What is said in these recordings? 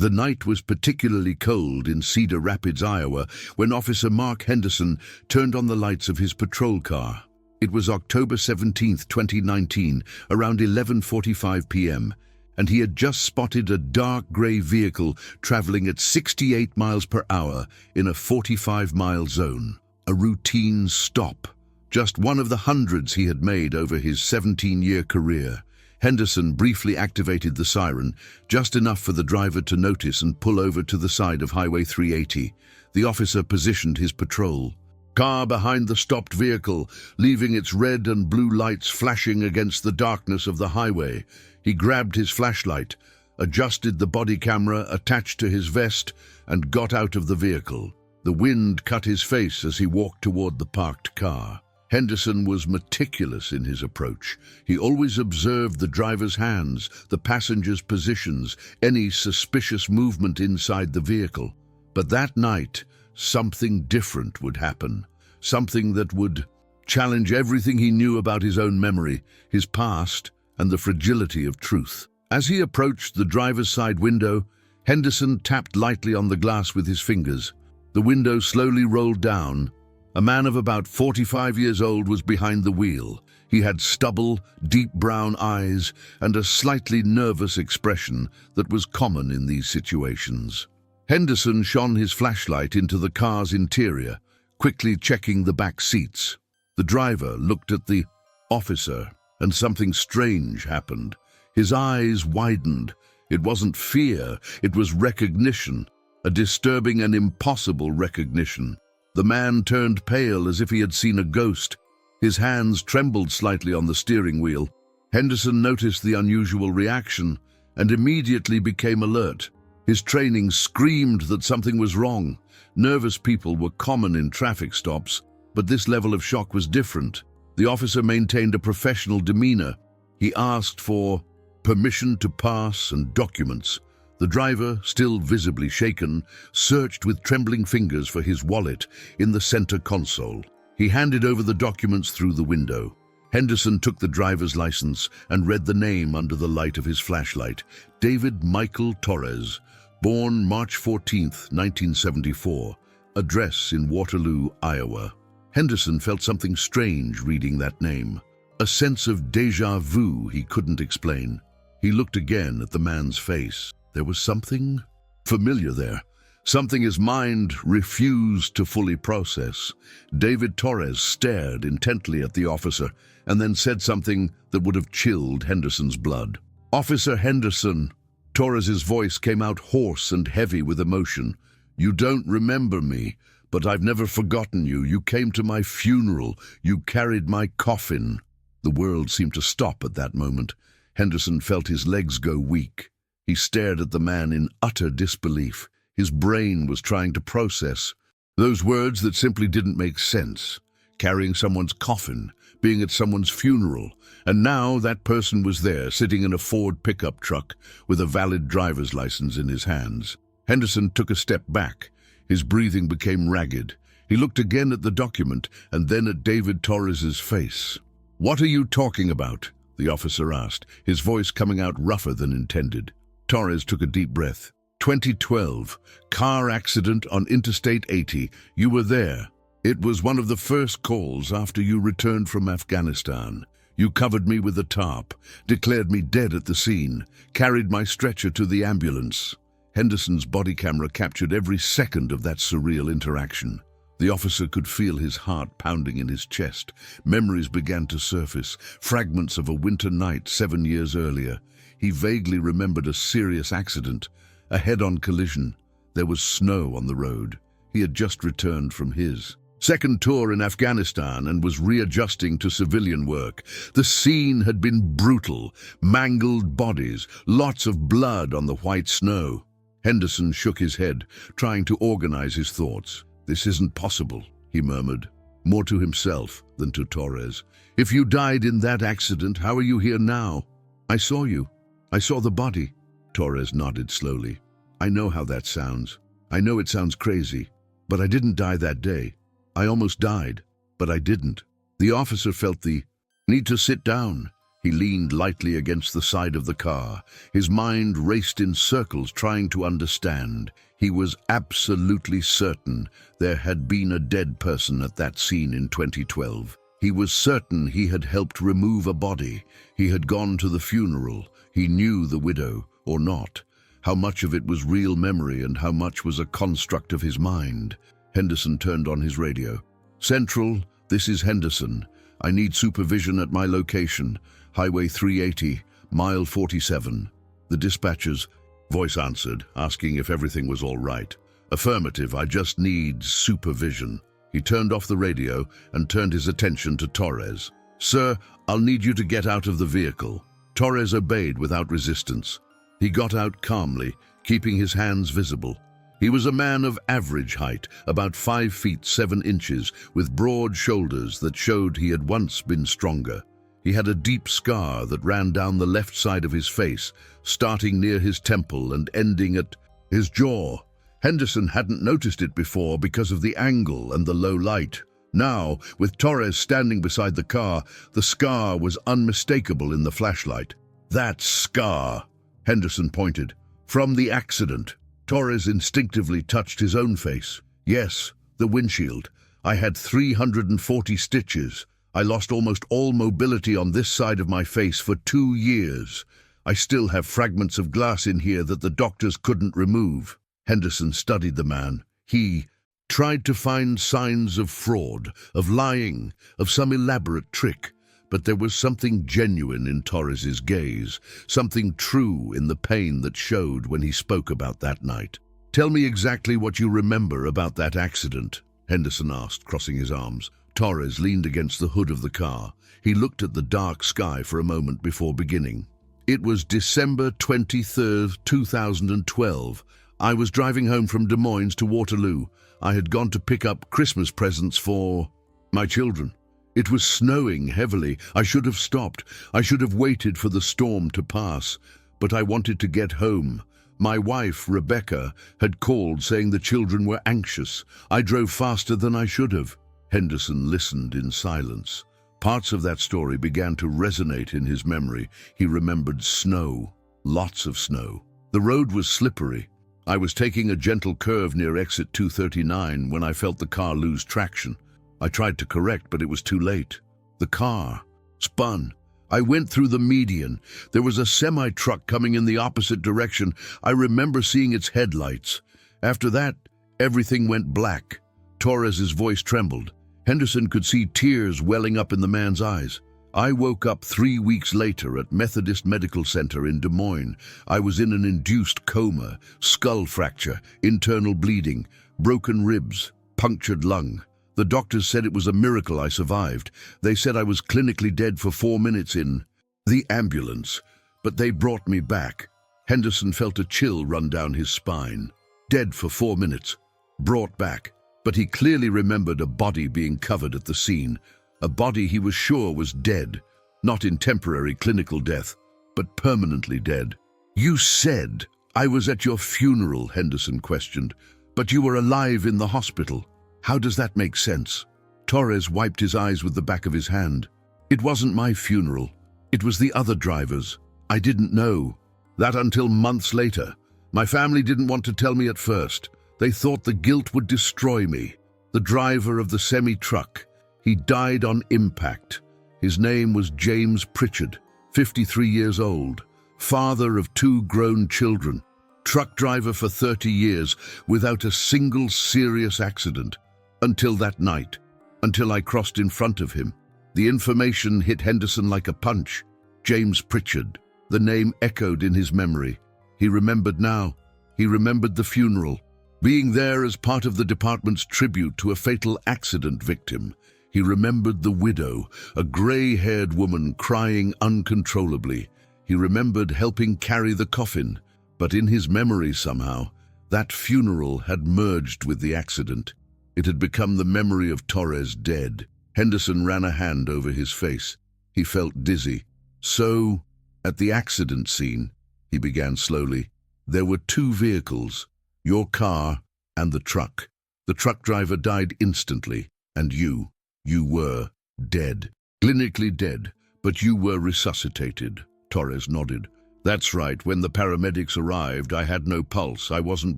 The night was particularly cold in Cedar Rapids, Iowa, when Officer Mark Henderson turned on the lights of his patrol car. It was October 17, 2019, around 11:45 p.m., and he had just spotted a dark gray vehicle traveling at 68 miles per hour in a 45-mile zone. A routine stop, just one of the hundreds he had made over his 17-year career. Henderson briefly activated the siren, just enough for the driver to notice and pull over to the side of Highway 380. The officer positioned his patrol car behind the stopped vehicle, leaving its red and blue lights flashing against the darkness of the highway. He grabbed his flashlight, adjusted the body camera attached to his vest, and got out of the vehicle. The wind cut his face as he walked toward the parked car. Henderson was meticulous in his approach. He always observed the driver's hands, the passengers' positions, any suspicious movement inside the vehicle. But that night, something different would happen. Something that would challenge everything he knew about his own memory, his past, and the fragility of truth. As he approached the driver's side window, Henderson tapped lightly on the glass with his fingers. The window slowly rolled down. A man of about 45 years old was behind the wheel. He had stubble, deep brown eyes, and a slightly nervous expression that was common in these situations. Henderson shone his flashlight into the car's interior, quickly checking the back seats. The driver looked at the officer, and something strange happened. His eyes widened. It wasn't fear, it was recognition, a disturbing and impossible recognition. The man turned pale as if he had seen a ghost. His hands trembled slightly on the steering wheel. Henderson noticed the unusual reaction and immediately became alert. His training screamed that something was wrong. Nervous people were common in traffic stops, but this level of shock was different. The officer maintained a professional demeanor. He asked for permission to pass and documents. The driver, still visibly shaken, searched with trembling fingers for his wallet in the center console. He handed over the documents through the window. Henderson took the driver's license and read the name under the light of his flashlight. David Michael Torres, born March 14, 1974. Address in Waterloo, Iowa. Henderson felt something strange reading that name. A sense of déjà vu he couldn't explain. He looked again at the man's face. There was something familiar there, something his mind refused to fully process. David Torres stared intently at the officer and then said something that would have chilled Henderson's blood. "Officer Henderson." Torres's voice came out hoarse and heavy with emotion. "You don't remember me, but I've never forgotten you. You came to my funeral. You carried my coffin." The world seemed to stop at that moment. Henderson felt his legs go weak. He stared at the man in utter disbelief. His brain was trying to process those words that simply didn't make sense. Carrying someone's coffin, being at someone's funeral, and now that person was there, sitting in a Ford pickup truck with a valid driver's license in his hands. Henderson took a step back. His breathing became ragged. He looked again at the document and then at David Torres's face. "What are you talking about?" the officer asked, his voice coming out rougher than intended. Torres took a deep breath. 2012, car accident on Interstate 80. You were there. It was one of the first calls after you returned from Afghanistan. You covered me with a tarp, declared me dead at the scene, carried my stretcher to the ambulance. Henderson's body camera captured every second of that surreal interaction. The officer could feel his heart pounding in his chest. Memories began to surface, fragments of a winter night 7 years earlier. He vaguely remembered a serious accident, a head-on collision. There was snow on the road. He had just returned from his second tour in Afghanistan and was readjusting to civilian work. The scene had been brutal, mangled bodies, lots of blood on the white snow. Henderson shook his head, trying to organize his thoughts. "This isn't possible," he murmured, more to himself than to Torres. "If you died in that accident, how are you here now?" "I saw you. I saw the body." Torres nodded slowly. "I know how that sounds. I know it sounds crazy, but I didn't die that day. I almost died, but I didn't." The officer felt the need to sit down. He leaned lightly against the side of the car. His mind raced in circles, trying to understand. He was absolutely certain there had been a dead person at that scene in 2012. He was certain he had helped remove a body. He had gone to the funeral. He knew the widow, or not. How much of it was real memory and how much was a construct of his mind? Henderson turned on his radio. "Central, this is Henderson. I need supervision at my location. Highway 380, mile 47. The dispatcher's voice answered, asking if everything was all right. "Affirmative, I just need supervision." He turned off the radio and turned his attention to Torres. "Sir, I'll need you to get out of the vehicle." Torres obeyed without resistance. He got out calmly, keeping his hands visible. He was a man of average height, about 5 feet 7 inches, with broad shoulders that showed he had once been stronger. He had a deep scar that ran down the left side of his face, starting near his temple and ending at his jaw. Henderson hadn't noticed it before because of the angle and the low light. Now, with Torres standing beside the car, the scar was unmistakable in the flashlight. "That scar," Henderson pointed. "From the accident." Torres instinctively touched his own face. "Yes, the windshield. I had 340 stitches. I lost almost all mobility on this side of my face for 2 years. I still have fragments of glass in here that the doctors couldn't remove." Henderson studied the man. He tried to find signs of fraud, of lying, of some elaborate trick, but there was something genuine in Torres's gaze, something true in the pain that showed when he spoke about that night. "Tell me exactly what you remember about that accident," Henderson asked, crossing his arms. Torres leaned against the hood of the car. He looked at the dark sky for a moment before beginning. "It was December 23rd, 2012. I was driving home from Des Moines to Waterloo. I had gone to pick up Christmas presents for my children. It was snowing heavily. I should have stopped. I should have waited for the storm to pass. But I wanted to get home. My wife, Rebecca, had called saying the children were anxious. I drove faster than I should have." Henderson listened in silence. Parts of that story began to resonate in his memory. He remembered snow, lots of snow. The road was slippery. I was taking a gentle curve near exit 239 when I felt the car lose traction. I tried to correct, but it was too late. The car spun. I went through the median. There was a semi-truck coming in the opposite direction. I remember seeing its headlights. After that, everything went black. Torres's voice trembled. Henderson could see tears welling up in the man's eyes. "I woke up 3 weeks later at Methodist Medical Center in Des Moines. I was in an induced coma, skull fracture, internal bleeding, broken ribs, punctured lung. The doctors said it was a miracle I survived. They said I was clinically dead for 4 minutes in the ambulance, but they brought me back." Henderson felt a chill run down his spine. Dead for 4 minutes, brought back. But he clearly remembered a body being covered at the scene, a body he was sure was dead, not in temporary clinical death, but permanently dead. "You said I was at your funeral," Henderson questioned, "but you were alive in the hospital. How does that make sense?" Torres wiped his eyes with the back of his hand. "It wasn't my funeral. It was the other driver's. I didn't know that until months later. My family didn't want to tell me at first. They thought the guilt would destroy me. The driver of the semi-truck. He died on impact. His name was James Pritchard, 53 years old, father of 2 grown children, truck driver for 30 years without a single serious accident. Until that night, until I crossed in front of him. The information hit Henderson like a punch. James Pritchard. The name echoed in his memory. He remembered now. He remembered the funeral. Being there as part of the department's tribute to a fatal accident victim. He remembered the widow, a gray-haired woman crying uncontrollably. He remembered helping carry the coffin, but in his memory somehow, that funeral had merged with the accident. It had become the memory of Torres dead. Henderson ran a hand over his face. He felt dizzy. "So, at the accident scene," he began slowly, "there were 2 vehicles. Your car and the truck. The truck driver died instantly, and you were dead. Clinically dead, But you were resuscitated, Torres nodded. That's right. When the paramedics arrived, I had no pulse. I wasn't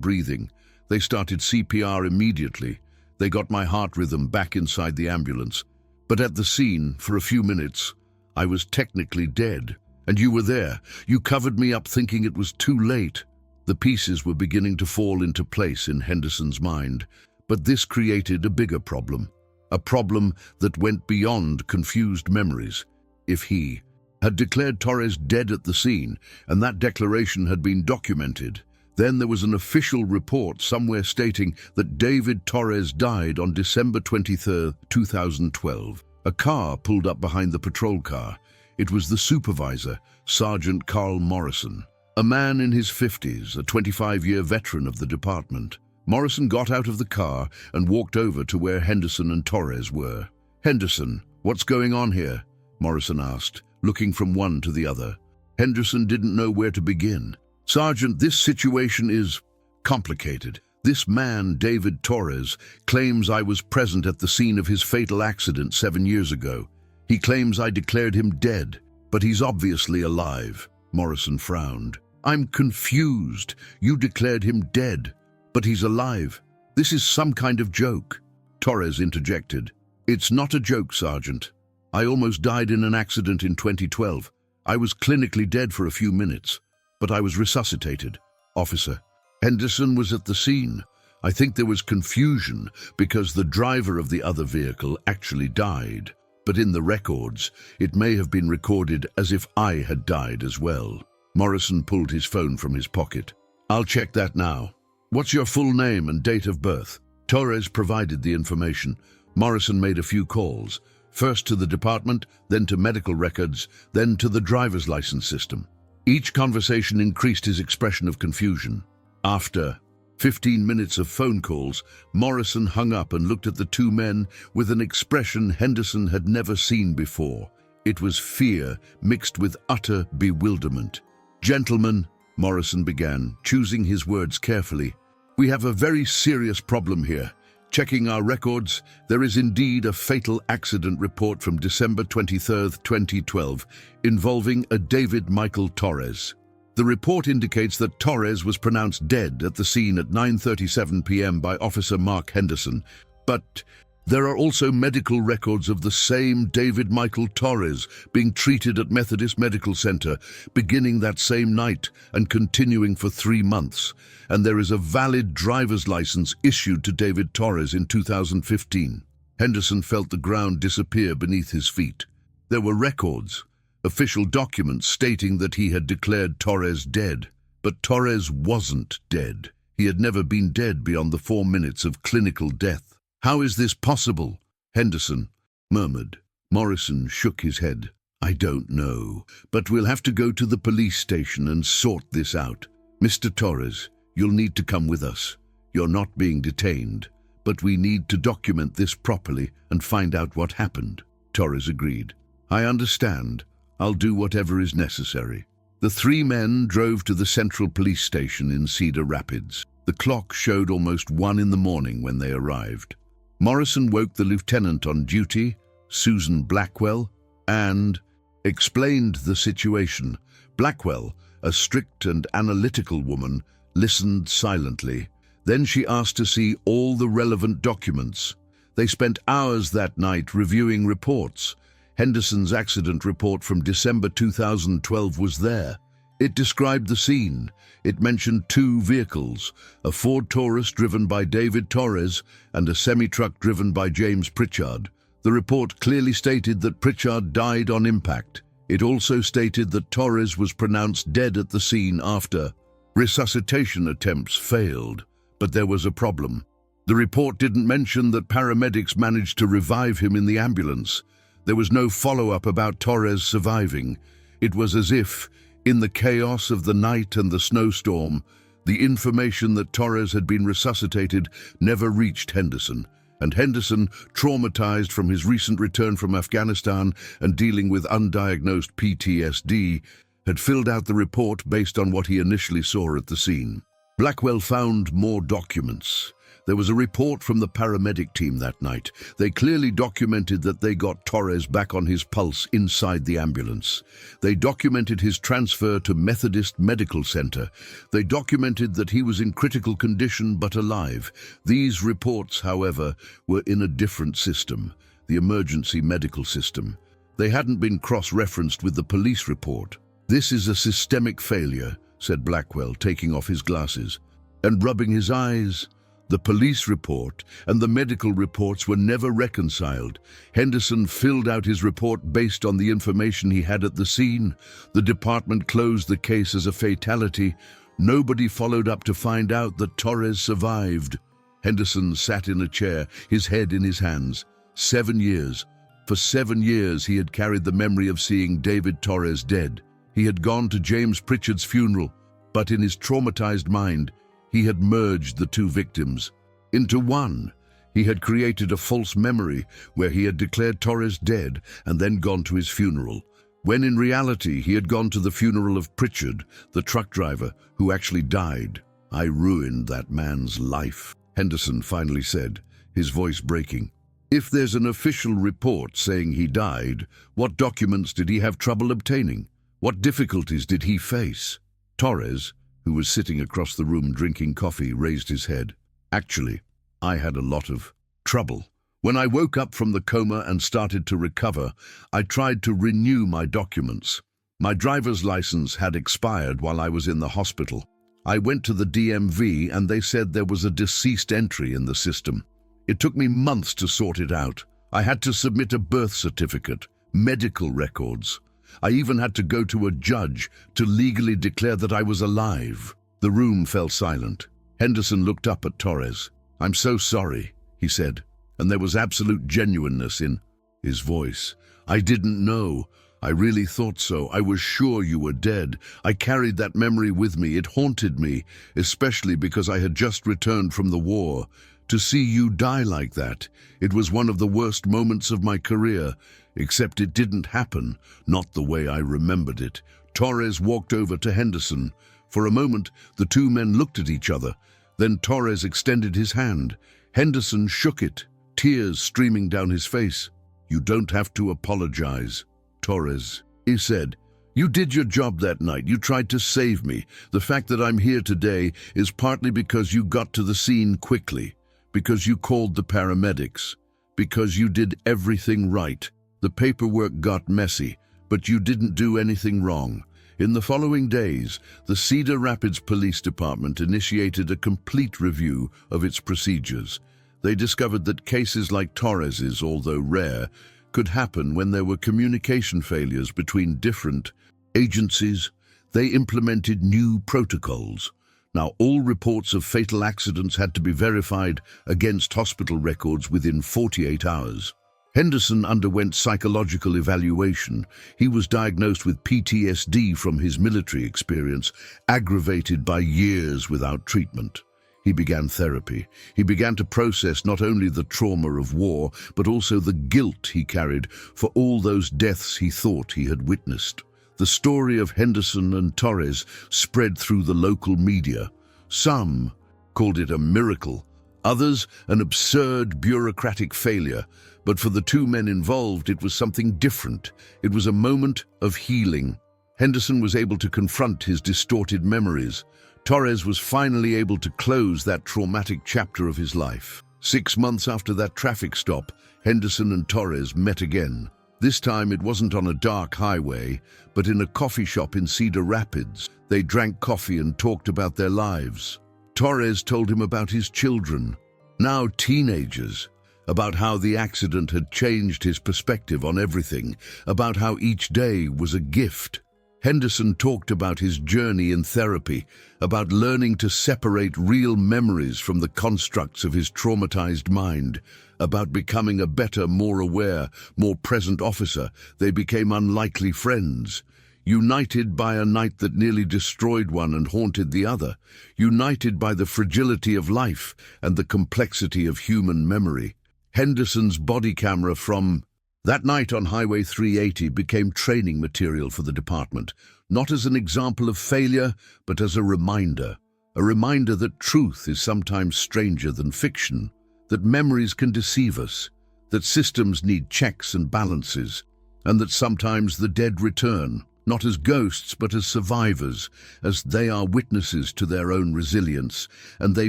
breathing. They started CPR immediately. They got my heart rhythm back inside the ambulance. But at the scene, for a few minutes, I was technically dead. And you were there. You covered me up thinking it was too late. The pieces were beginning to fall into place in Henderson's mind. But this created a bigger problem. A problem that went beyond confused memories. If he had declared Torres dead at the scene, and that declaration had been documented, then there was an official report somewhere stating that David Torres died on December 23, 2012. A car pulled up behind the patrol car. It was the supervisor, Sergeant Carl Morrison, a man in his 50s, a 25-year veteran of the department. Morrison got out of the car and walked over to where Henderson and Torres were. "Henderson, what's going on here?" Morrison asked, looking from one to the other. Henderson didn't know where to begin. "Sergeant, this situation is complicated. This man, David Torres, claims I was present at the scene of his fatal accident 7 years ago. He claims I declared him dead, but he's obviously alive." Morrison frowned. "I'm confused. You declared him dead, but he's alive. This is some kind of joke." Torres interjected. "It's not a joke, Sergeant. I almost died in an accident in 2012. I was clinically dead for a few minutes, but I was resuscitated. Officer, Henderson was at the scene. I think there was confusion because the driver of the other vehicle actually died. But in the records, it may have been recorded as if I had died as well." Morrison pulled his phone from his pocket. "I'll check that now. What's your full name and date of birth?" Torres provided the information. Morrison made a few calls, first to the department, then to medical records, then to the driver's license system. Each conversation increased his expression of confusion. After 15 minutes of phone calls, Morrison hung up and looked at the two men with an expression Henderson had never seen before. It was fear mixed with utter bewilderment. "Gentlemen," Morrison began, choosing his words carefully, "we have a very serious problem here. Checking our records, there is indeed a fatal accident report from December 23, 2012, involving a David Michael Torres. The report indicates that Torres was pronounced dead at the scene at 9:37 p.m. by Officer Mark Henderson, but there are also medical records of the same David Michael Torres being treated at Methodist Medical Center beginning that same night and continuing for 3 months, and there is a valid driver's license issued to David Torres in 2015. Henderson felt the ground disappear beneath his feet. There were records, official documents stating that he had declared Torres dead. But Torres wasn't dead. He had never been dead beyond the 4 minutes of clinical death. "How is this possible?" Henderson murmured. Morrison shook his head. "I don't know, but we'll have to go to the police station and sort this out. Mr. Torres, you'll need to come with us. You're not being detained, but we need to document this properly and find out what happened." Torres agreed. "I understand. I'll do whatever is necessary." The 3 men drove to the Central Police Station in Cedar Rapids. The clock showed almost 1 in the morning when they arrived. Morrison woke the lieutenant on duty, Susan Blackwell, and explained the situation. Blackwell, a strict and analytical woman, listened silently. Then she asked to see all the relevant documents. They spent hours that night reviewing reports. Henderson's accident report from December 2012 was there. It described the scene. It mentioned 2 vehicles, a Ford Taurus driven by David Torres and a semi-truck driven by James Pritchard. The report clearly stated that Pritchard died on impact. It also stated that Torres was pronounced dead at the scene after. Resuscitation attempts failed, but there was a problem. The report didn't mention that paramedics managed to revive him in the ambulance. There was no follow-up about Torres surviving. It was as if, in the chaos of the night and the snowstorm, the information that Torres had been resuscitated never reached Henderson, and Henderson, traumatized from his recent return from Afghanistan and dealing with undiagnosed PTSD, had filled out the report based on what he initially saw at the scene. Blackwell found more documents. There was a report from the paramedic team that night. They clearly documented that they got Torres back on his pulse inside the ambulance. They documented his transfer to Methodist Medical Center. They documented that he was in critical condition but alive. These reports, however, were in a different system, the emergency medical system. They hadn't been cross-referenced with the police report. "This is a systemic failure," said Blackwell, taking off his glasses and rubbing his eyes. The police report and the medical reports were never reconciled. Henderson filled out his report based on the information he had at the scene. The department closed the case as a fatality. Nobody followed up to find out that Torres survived. Henderson sat in a chair, his head in his hands. 7 years. For 7 years he had carried the memory of seeing David Torres dead. He had gone to James Pritchard's funeral, but in his traumatized mind, he had merged the two victims into one. He had created a false memory where he had declared Torres dead and then gone to his funeral, when in reality he had gone to the funeral of Pritchard, the truck driver, who actually died. "I ruined that man's life," Henderson finally said, his voice breaking. "If there's an official report saying he died, what documents did he have trouble obtaining? What difficulties did he face?" Torres, who was sitting across the room drinking coffee, raised his head. "Actually, I had a lot of trouble. When I woke up from the coma and started to recover, I tried to renew my documents. My driver's license had expired while I was in the hospital. I went to the DMV and they said there was a deceased entry in the system. It took me months to sort it out. I had to submit a birth certificate, medical records. I even had to go to a judge to legally declare that I was alive." The room fell silent. Henderson looked up at Torres. "I'm so sorry," he said, and there was absolute genuineness in his voice. "I didn't know. I really thought so. I was sure you were dead. I carried that memory with me. It haunted me, especially because I had just returned from the war. To see you die like that, it was one of the worst moments of my career. Except it didn't happen, not the way I remembered it." Torres walked over to Henderson. For a moment, the two men looked at each other. Then Torres extended his hand. Henderson shook it, tears streaming down his face. "You don't have to apologize, Torres," he said. "You did your job that night. You tried to save me. The fact that I'm here today is partly because you got to the scene quickly, because you called the paramedics, because you did everything right. The paperwork got messy, but you didn't do anything wrong." In the following days, the Cedar Rapids Police Department initiated a complete review of its procedures. They discovered that cases like Torres's, although rare, could happen when there were communication failures between different agencies. They implemented new protocols. Now, all reports of fatal accidents had to be verified against hospital records within 48 hours. Henderson underwent psychological evaluation. He was diagnosed with PTSD from his military experience, aggravated by years without treatment. He began therapy. He began to process not only the trauma of war, but also the guilt he carried for all those deaths he thought he had witnessed. The story of Henderson and Torres spread through the local media. Some called it a miracle, others an absurd bureaucratic failure. But for the two men involved, it was something different. It was a moment of healing. Henderson was able to confront his distorted memories. Torres was finally able to close that traumatic chapter of his life. 6 months after that traffic stop, Henderson and Torres met again. This time it wasn't on a dark highway, but in a coffee shop in Cedar Rapids. They drank coffee and talked about their lives. Torres told him about his children, now teenagers, about how the accident had changed his perspective on everything, about how each day was a gift. Henderson talked about his journey in therapy, about learning to separate real memories from the constructs of his traumatized mind, about becoming a better, more aware, more present officer. They became unlikely friends, united by a night that nearly destroyed one and haunted the other, united by the fragility of life and the complexity of human memory. Henderson's body camera from that night on Highway 380 became training material for the department, not as an example of failure, but as a reminder. A reminder that truth is sometimes stranger than fiction, that memories can deceive us, that systems need checks and balances, and that sometimes the dead return, not as ghosts but as survivors, as they are witnesses to their own resilience, and they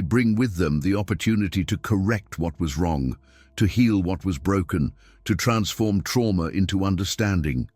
bring with them the opportunity to correct what was wrong, to heal what was broken, to transform trauma into understanding.